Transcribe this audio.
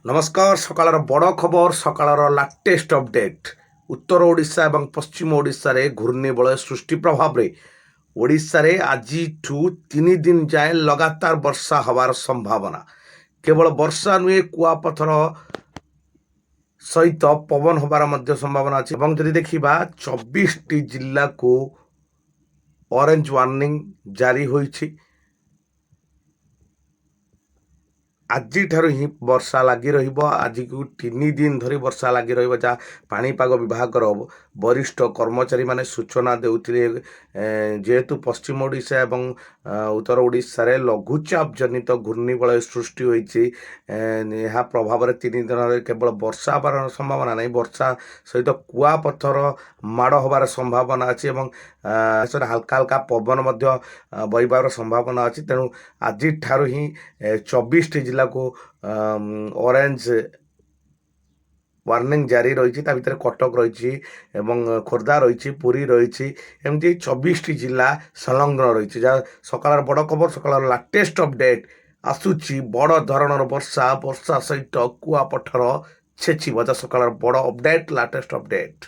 ନମସ୍କାର। ସକାଳର ବଡ଼ ଖବର, ସକାଳର ଲାଟେଷ୍ଟ ଅପଡେଟ୍। ଉତ୍ତର ଓଡ଼ିଶା ଏବଂ ପଶ୍ଚିମ ଓଡ଼ିଶାରେ ଘୂର୍ଣ୍ଣିବଳୟ ସୃଷ୍ଟି ପ୍ରଭାବରେ ଓଡ଼ିଶାରେ ଆଜିଠୁ 3 ଦିନ ଯାଏଁ ଲଗାତାର ବର୍ଷା ହେବାର ସମ୍ଭାବନା। କେବଳ ବର୍ଷା ନୁହେଁ, କୁଆପଥର ସହିତ ପବନ ହେବାର ମଧ୍ୟ ସମ୍ଭାବନା ଅଛି। ଏବଂ ଯଦି ଦେଖିବା 24ଟି ଜିଲ୍ଲାକୁ ଅରେଞ୍ଜ ୱାର୍ଣ୍ଣିଂ ଜାରି ହୋଇଛି। ଆଜିଠାରୁ ହିଁ ବର୍ଷା ଲାଗି ରହିବ। ଆଜିକୁ 3 ଦିନ ଧରି ବର୍ଷା ଲାଗି ରହିବ, ଯାହା ପାଣିପାଗ ବିଭାଗର ବରିଷ୍ଠ କର୍ମଚାରୀମାନେ ସୂଚନା ଦେଉଥିଲେ। ଯେହେତୁ ପଶ୍ଚିମ ଓଡ଼ିଶା ଏବଂ ଉତ୍ତର ଓଡ଼ିଶାରେ ଲଘୁଚାପ ଜନିତ ଘୂର୍ଣ୍ଣିବଳୟ ସୃଷ୍ଟି ହୋଇଛି, ଏହା ପ୍ରଭାବରେ 3 ଦିନରେ କେବଳ ବର୍ଷା ହେବାର ସମ୍ଭାବନା ନାହିଁ, ବର୍ଷା ସହିତ କୁଆପଥର ମାଡ଼ ହେବାର ସମ୍ଭାବନା ଅଛି ଏବଂ ହାଲକା ହାଲକା ପବନ ମଧ୍ୟ ବହିବାର ସମ୍ଭାବନା ଅଛି। ତେଣୁ ଆଜିଠାରୁ ହିଁ 24ଟି ଜିଲ୍ଲାକୁ ଅରେଞ୍ଜ ୱାର୍ଣ୍ଣିଂ ଜାରି ରହିଛି। ତା ଭିତରେ କଟକ ରହିଛି ଏବଂ ଖୋର୍ଦ୍ଧା ରହିଛି, ପୁରୀ ରହିଛି, ଏମିତି 24ଟି ଜିଲ୍ଲା ସଂଲଗ୍ନ ରହିଛି। ଯାହା ସକାଳର ବଡ଼ ଖବର, ସକାଳର ଲାଟେଷ୍ଟ ଅପଡେଟ୍ ଆସୁଛି। ବଡ଼ ଧରଣର ବର୍ଷା ସହିତ କୁଆପଥର ଛେଚିବ। ଯାହା ସକାଳର ବଡ଼ ଅପଡେଟ୍, ଲାଟେଷ୍ଟ ଅପଡେଟ୍।